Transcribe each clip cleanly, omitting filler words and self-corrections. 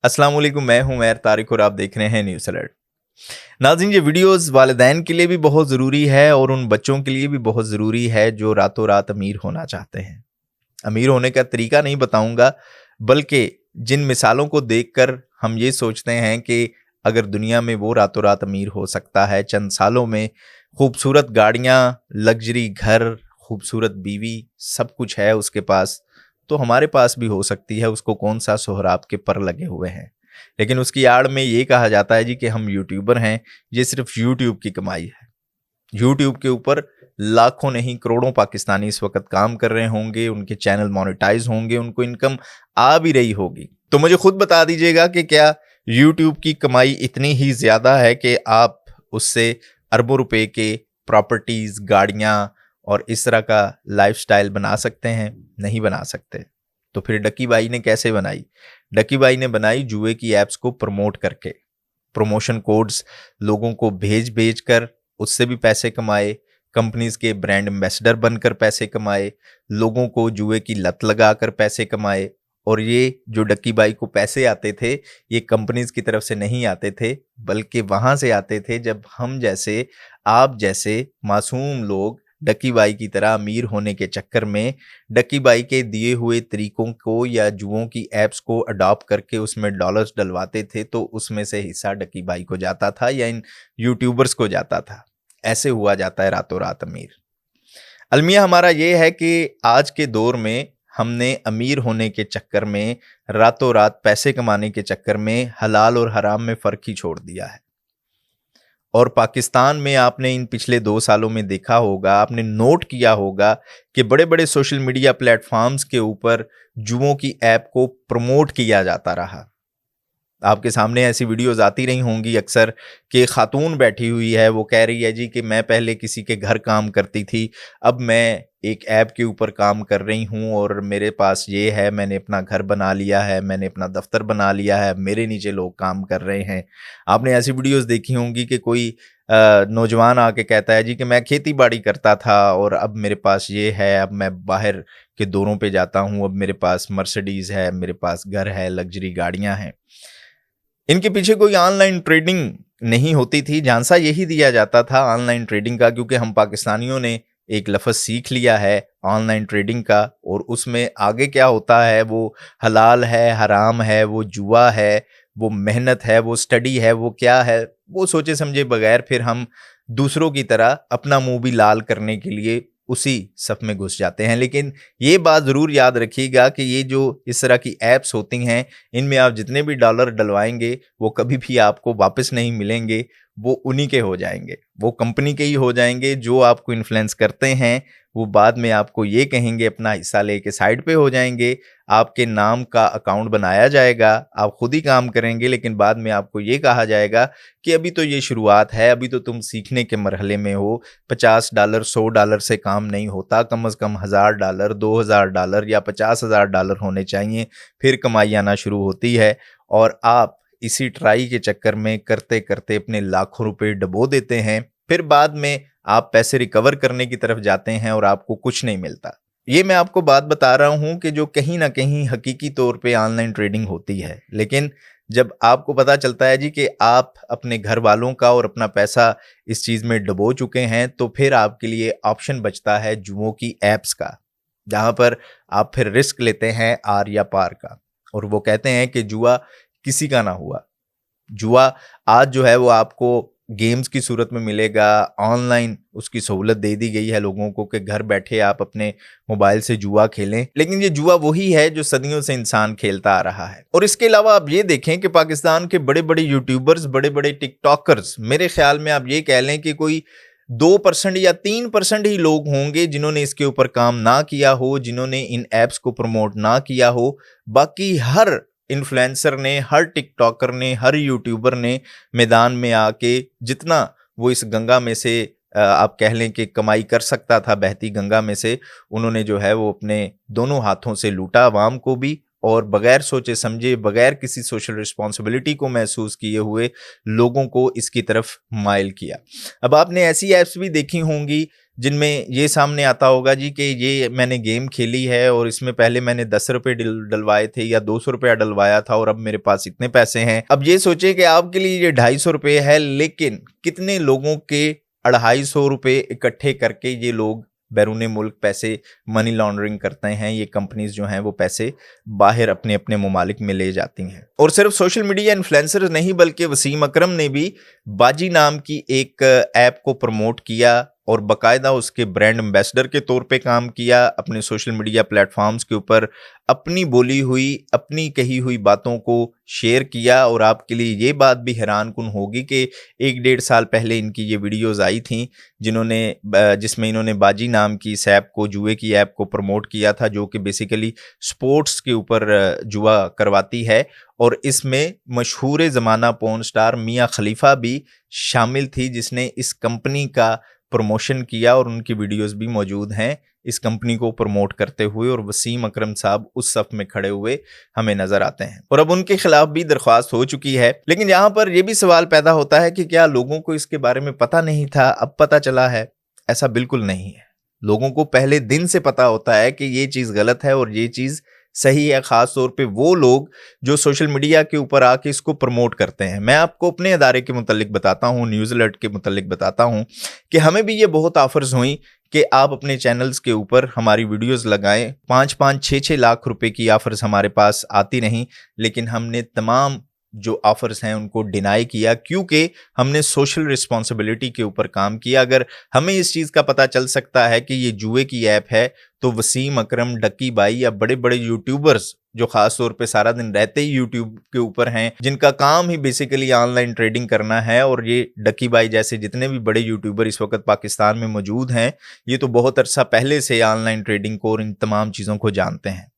अस्सलाम वालेकुम, मैं हूं मैर तारिक और आप देख रहे हैं न्यूज़ अलर्ट। नाज़रीन, ये वीडियोस वालिदैन के लिए भी बहुत ज़रूरी है और उन बच्चों के लिए भी बहुत ज़रूरी है जो रातों रात अमीर होना चाहते हैं। अमीर होने का तरीका नहीं बताऊंगा, बल्कि जिन मिसालों को देखकर हम ये सोचते हैं कि अगर दुनिया में वो रातों रात अमीर हो सकता है, चंद सालों में खूबसूरत गाड़ियाँ, लग्जरी घर, खूबसूरत बीवी, सब कुछ है उसके पास, तो हमारे पास भी हो सकती है। उसको कौन सा सोहराब के पर लगे हुए हैं। लेकिन उसकी आड़ में ये कहा जाता है जी कि हम यूट्यूबर हैं, ये सिर्फ यूट्यूब की कमाई है। यूट्यूब के ऊपर लाखों नहीं करोड़ों पाकिस्तानी इस वक्त काम कर रहे होंगे, उनके चैनल मोनेटाइज होंगे, उनको इनकम आ भी रही होगी। तो मुझे खुद बता दीजिएगा कि क्या यूट्यूब की कमाई इतनी ही ज्यादा है कि आप उससे अरबों रुपए के प्रॉपर्टीज, गाड़ियां और इस तरह का लाइफस्टाइल बना सकते हैं? नहीं बना सकते। तो फिर डक्की बाई ने कैसे बनाई? डक्की बाई ने बनाई जुए की एप्स को प्रमोट करके। प्रमोशन कोड्स लोगों को भेज भेज कर उससे भी पैसे कमाए, कंपनीज के ब्रांड एम्बेसडर बनकर पैसे कमाए, लोगों को जुए की लत लगाकर पैसे कमाए। और ये जो डक्की बाई को पैसे आते थे, ये कंपनीज की तरफ से नहीं आते थे, बल्कि वहां से आते थे जब हम जैसे, आप जैसे मासूम लोग डक्की बाई की तरह अमीर होने के चक्कर में डक्की बाई के दिए हुए तरीकों को या जुओं की एप्स को अडॉप्ट करके उसमें डॉलर्स डलवाते थे, तो उसमें से हिस्सा डक्की बाई को जाता था या इन यूट्यूबर्स को जाता था। ऐसे हुआ जाता है रातों रात अमीर। अलमिया हमारा ये है कि आज के दौर में हमने अमीर होने के चक्कर में, रातों रात पैसे कमाने के चक्कर में हलाल और हराम में फ़र्क ही छोड़ दिया है। और पाकिस्तान में आपने इन पिछले 2 सालों में देखा होगा, आपने नोट किया होगा कि बड़े बड़े सोशल मीडिया प्लेटफॉर्म्स के ऊपर जुओं की ऐप को प्रमोट किया जाता रहा। आपके सामने ऐसी वीडियोस आती रही होंगी अक्सर कि खातून बैठी हुई है, वो कह रही है जी कि मैं पहले किसी के घर काम करती थी, अब मैं एक ऐप के ऊपर काम कर रही हूँ और मेरे पास ये है, मैंने अपना घर बना लिया है, मैंने अपना दफ्तर बना लिया है, मेरे नीचे लोग काम कर रहे हैं। आपने ऐसी वीडियोस देखी होंगी कि कोई नौजवान आके कहता है जी कि मैं खेती बाड़ी करता था और अब मेरे पास ये है, अब मैं बाहर के दौरों पे जाता हूँ, अब मेरे पास मर्सिडीज़ है, मेरे पास घर है, लग्जरी गाड़ियाँ हैं। इनके पीछे कोई ऑनलाइन ट्रेडिंग नहीं होती थी। झांसा यही दिया जाता था ऑनलाइन ट्रेडिंग का, क्योंकि हम पाकिस्तानियों ने एक लफ्ज़ सीख लिया है ऑनलाइन ट्रेडिंग का, और उसमें आगे क्या होता है वो हलाल है, हराम है, वो जुआ है, वो मेहनत है, वो स्टडी है, वो क्या है, वो सोचे समझे बगैर फिर हम दूसरों की तरह अपना मुंह भी लाल करने के लिए उसी सफ में घुस जाते हैं। लेकिन ये बात ज़रूर याद रखिएगा कि ये जो इस तरह की ऐप्स होती हैं, इनमें आप जितने भी डॉलर डलवाएंगे वो कभी भी आपको वापस नहीं मिलेंगे, वो उन्हीं के हो जाएंगे, वो कंपनी के ही हो जाएंगे जो आपको इन्फ्लुएंस करते हैं। वो बाद में आपको ये कहेंगे, अपना हिस्सा लेके साइड पे हो जाएंगे, आपके नाम का अकाउंट बनाया जाएगा, आप खुद ही काम करेंगे, लेकिन बाद में आपको ये कहा जाएगा कि अभी तो ये शुरुआत है, अभी तो तुम सीखने के मरहले में हो, $50 $100 से काम नहीं होता, कम से कम $1000 $2000 या $50,000 होने चाहिए, फिर कमाई आना शुरू होती है। और आप इसी ट्राई के चक्कर में करते करते अपने लाखों रुपए डबो देते हैं, फिर बाद में आप पैसे रिकवर करने की तरफ जाते हैं और आपको कुछ नहीं मिलता। ये मैं आपको बात बता रहा हूं कि जो कहीं ना कहीं हकीकी तौर पे ऑनलाइन ट्रेडिंग होती है, लेकिन जब आपको पता चलता है जी कि आप अपने घर वालों का और अपना पैसा इस चीज़ में डुबो चुके हैं, तो फिर आपके लिए ऑप्शन बचता है जुओं की ऐप्स का, जहां पर आप फिर रिस्क लेते हैं आर या पार का। और वो कहते हैं कि जुआ किसी का ना हुआ। जुआ आज जो है वो आपको गेम्स की सूरत में मिलेगा, ऑनलाइन उसकी सहूलत दे दी गई है लोगों को कि घर बैठे आप अपने मोबाइल से जुआ खेलें, लेकिन ये जुआ वही है जो सदियों से इंसान खेलता आ रहा है। और इसके अलावा आप ये देखें कि पाकिस्तान के बड़े बड़े यूट्यूबर्स, बड़े बड़े टिकटॉकर्स, मेरे ख्याल में आप ये कह लें कि कोई 2% या 3% ही लोग होंगे जिन्होंने इसके ऊपर काम ना किया हो, जिन्होंने इन ऐप्स को प्रमोट ना किया हो। बाकी हर इन्फ्लुएंसर ने, हर टिकटॉकर ने, हर यूट्यूबर ने मैदान में आके जितना वो इस गंगा में से आप कह लें कि कमाई कर सकता था, बहती गंगा में से, उन्होंने जो है वो अपने दोनों हाथों से लूटा, आवाम को भी, और बगैर सोचे समझे, बगैर किसी सोशल रिस्पॉन्सिबिलिटी को महसूस किए हुए लोगों को इसकी तरफ माइल किया। अब आपने ऐसी ऐप्स भी देखी होंगी जिनमें ये सामने आता होगा जी कि ये मैंने गेम खेली है और इसमें पहले मैंने 10 रुपये डलवाए थे या 200 रुपया डलवाया था और अब मेरे पास इतने पैसे हैं। अब ये सोचिए कि आपके लिए ये 250 रुपये है, लेकिन कितने लोगों के 250 रुपये इकट्ठे करके ये लोग बैरूने मुल्क पैसे मनी लॉन्ड्रिंग करते हैं। ये कंपनीज जो हैं वो पैसे बाहर अपने अपने ममालिक में ले जाती हैं। और सिर्फ सोशल मीडिया इन्फ्लुएंसर नहीं, बल्कि वसीम अकरम ने भी बाजी नाम की एक ऐप को प्रमोट किया और बाकायदा उसके ब्रांड एम्बेसडर के तौर पे काम किया। अपने सोशल मीडिया प्लेटफॉर्म्स के ऊपर अपनी बोली हुई, अपनी कही हुई बातों को शेयर किया। और आपके लिए ये बात भी हैरान कुन होगी कि 1-1.5 साल पहले इनकी ये वीडियोस आई थी जिसमें इन्होंने बाजी नाम की इस ऐप को, जुए की ऐप को प्रमोट किया था, जो कि बेसिकली स्पोर्ट्स के ऊपर जुआ करवाती है। और इसमें मशहूर ज़माना पॉर्न स्टार मियां खलीफा भी शामिल थी, जिसने इस कंपनी का प्रमोशन किया और उनकी वीडियोस भी मौजूद हैं इस कंपनी को प्रमोट करते हुए। और वसीम अकरम साहब उस सफ में खड़े हुए हमें नजर आते हैं और अब उनके खिलाफ भी दरख्वास्त हो चुकी है। लेकिन यहाँ पर यह भी सवाल पैदा होता है कि क्या लोगों को इसके बारे में पता नहीं था, अब पता चला है? ऐसा बिल्कुल नहीं है। लोगों को पहले दिन से पता होता है कि ये चीज़ गलत है और ये चीज़ सही है। ख़ास तौर पे वो लोग जो सोशल मीडिया के ऊपर आके इसको प्रमोट करते हैं। मैं आपको अपने अदारे के मुतालिक बताता हूँ, न्यूज़ अलर्ट के मुतालिक बताता हूँ कि हमें भी ये बहुत ऑफर्स हुई कि आप अपने चैनल्स के ऊपर हमारी वीडियोस लगाएं। 5-5, 6-6 लाख रुपए की ऑफर्स हमारे पास आती नहीं, लेकिन हमने तमाम जो ऑफर्स हैं उनको डिनाई किया, क्योंकि हमने सोशल रिस्पॉन्सिबिलिटी के ऊपर काम किया। अगर हमें इस चीज़ का पता चल सकता है कि ये जुए की ऐप है, तो वसीम अकरम, डक्की भाई या बड़े बड़े यूट्यूबर्स जो खास तौर पे सारा दिन रहते ही यूट्यूब के ऊपर हैं, जिनका काम ही बेसिकली ऑनलाइन ट्रेडिंग करना है, और ये डक्की भाई जैसे जितने भी बड़े यूट्यूबर इस वक्त पाकिस्तान में मौजूद हैं, ये तो बहुत अरसा पहले से ऑनलाइन ट्रेडिंग को और इन तमाम चीज़ों को जानते हैं।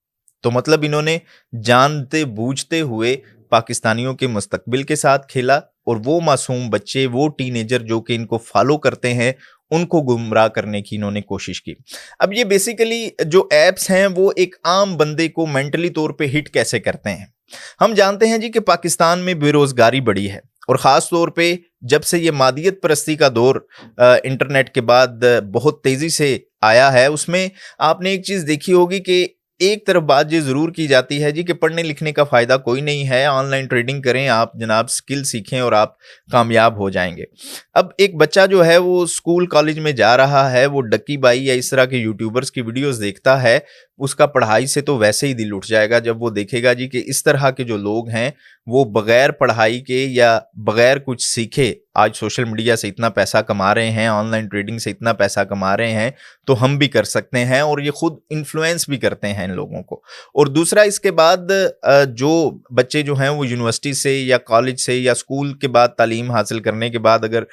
तो मतलब इन्होंने जानते बूझते हुए पाकिस्तानियों के मुस्तकबिल के साथ खेला और वो मासूम बच्चे, वो टीनेजर जो कि इनको फॉलो करते हैं, उनको गुमराह करने की इन्होंने कोशिश की। अब ये बेसिकली जो एप्स हैं वो एक आम बंदे को मेंटली तौर पे हिट कैसे करते हैं। हम जानते हैं जी कि पाकिस्तान में बेरोजगारी बढ़ी है और ख़ास तौर पे जब से ये मादियत परस्ती का दौर इंटरनेट के बाद बहुत तेज़ी से आया है, उसमें आपने एक चीज़ देखी होगी कि एक तरफ बात ये ज़रूर की जाती है जी कि पढ़ने लिखने का फ़ायदा कोई नहीं है, ऑनलाइन ट्रेडिंग करें आप जनाब, स्किल सीखें और आप कामयाब हो जाएंगे। अब एक बच्चा जो है वो स्कूल कॉलेज में जा रहा है, वो डक्की भाई या इस तरह के यूट्यूबर्स की वीडियोस देखता है, उसका पढ़ाई से तो वैसे ही दिल उठ जाएगा जब वो देखेगा जी कि इस तरह के जो लोग हैं वो बगैर पढ़ाई के या बगैर कुछ सीखे आज सोशल मीडिया से इतना पैसा कमा रहे हैं, ऑनलाइन ट्रेडिंग से इतना पैसा कमा रहे हैं, तो हम भी कर सकते हैं। और ये खुद इन्फ्लुएंस भी करते हैं इन लोगों को। और दूसरा, इसके बाद जो बच्चे जो हैं वो यूनिवर्सिटी से या कॉलेज से या स्कूल के बाद तालीम हासिल करने के बाद अगर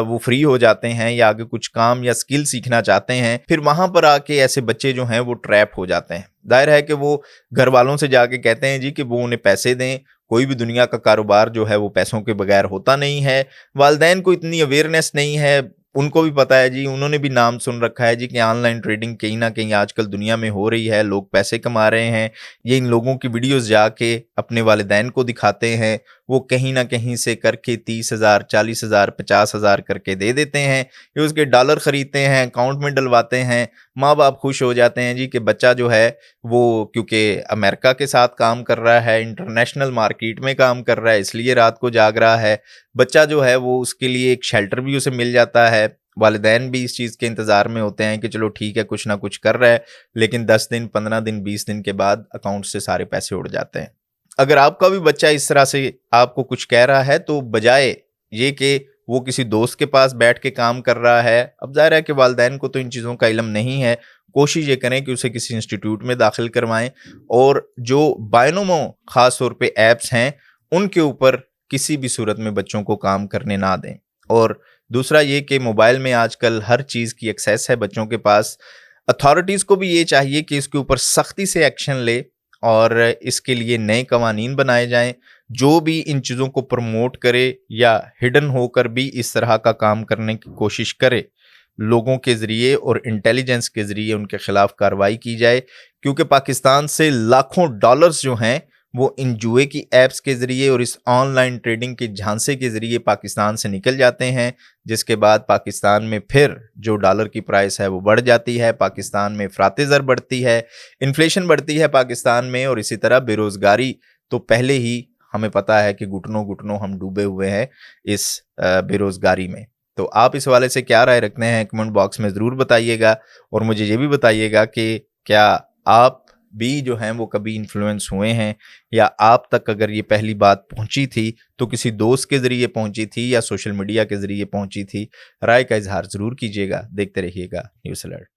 वो फ्री हो जाते हैं या आगे कुछ काम या स्किल सीखना चाहते हैं, फिर वहाँ पर आके ऐसे बच्चे जो हैं वो ट्रैप हो जाते हैं। जाहिर है कि वो घर वालों से जाके कहते हैं जी कि वो उन्हें पैसे दें। कोई भी दुनिया का कारोबार जो है वो पैसों के बगैर होता नहीं है। वालिदैन को इतनी अवेयरनेस नहीं है, उनको भी पता है जी, उन्होंने भी नाम सुन रखा है जी कि ऑनलाइन ट्रेडिंग कहीं ना कहीं आजकल दुनिया में हो रही है, लोग पैसे कमा रहे हैं। ये इन लोगों की वीडियोस जाके अपने वालिदैन को दिखाते हैं, वो कहीं ना कहीं से करके 30,000, 40,000, 50,000 करके दे देते हैं। ये उसके डॉलर ख़रीदते हैं, अकाउंट में डलवाते हैं। माँ बाप खुश हो जाते हैं जी कि बच्चा जो है वो क्योंकि अमेरिका के साथ काम कर रहा है, इंटरनेशनल मार्केट में काम कर रहा है, इसलिए रात को जाग रहा है। बच्चा जो है वो उसके लिए एक शेल्टर भी उसे मिल जाता है। वालिदैन भी इस चीज़ के इंतज़ार में होते हैं कि चलो ठीक है, कुछ ना कुछ कर रहा है, लेकिन 10 दिन, 15 दिन, 20 दिन के बाद अकाउंट से सारे पैसे उड़ जाते हैं। अगर आपका भी बच्चा इस तरह से आपको कुछ कह रहा है, तो बजाय ये कि वो किसी दोस्त के पास बैठ के काम कर रहा है, अब ज़ाहिर है कि वालिदैन को तो इन चीज़ों का इल्म नहीं है, कोशिश ये करें कि उसे किसी इंस्टीट्यूट में दाखिल करवाएं और जो बायनोमो ख़ास तौर पे ऐप्स हैं उनके ऊपर किसी भी सूरत में बच्चों को काम करने ना दें। और दूसरा ये कि मोबाइल में आजकल हर चीज़ की एक्सेस है बच्चों के पास। अथॉरिटीज़ को भी ये चाहिए कि इसके ऊपर सख्ती से एक्शन ले और इसके लिए नए कवानीन बनाए जाएं। जो भी इन चीज़ों को प्रमोट करे या हिडन होकर भी इस तरह का काम करने की कोशिश करे, लोगों के ज़रिए और इंटेलिजेंस के ज़रिए उनके ख़िलाफ़ कार्रवाई की जाए, क्योंकि पाकिस्तान से लाखों डॉलर्स जो हैं वो इन जुए की ऐप्स के ज़रिए और इस ऑनलाइन ट्रेडिंग के झांसे के ज़रिए पाकिस्तान से निकल जाते हैं, जिसके बाद पाकिस्तान में फिर जो डॉलर की प्राइस है वो बढ़ जाती है, पाकिस्तान में अफरात ज़र बढ़ती है, इन्फ्लेशन बढ़ती है पाकिस्तान में, और इसी तरह बेरोज़गारी तो पहले ही हमें पता है कि घुटनों घुटनों हम डूबे हुए हैं इस बेरोज़गारी में। तो आप इस हवाले से क्या राय रखते हैं, कमेंट बॉक्स में ज़रूर बताइएगा, और मुझे ये भी बताइएगा कि क्या आप भी जो हैं वो कभी इन्फ्लुएंस हुए हैं, या आप तक अगर ये पहली बात पहुंची थी तो किसी दोस्त के ज़रिए पहुंची थी या सोशल मीडिया के ज़रिए पहुंची थी। राय का इजहार ज़रूर कीजिएगा। देखते रहिएगा न्यूज़ अलर्ट।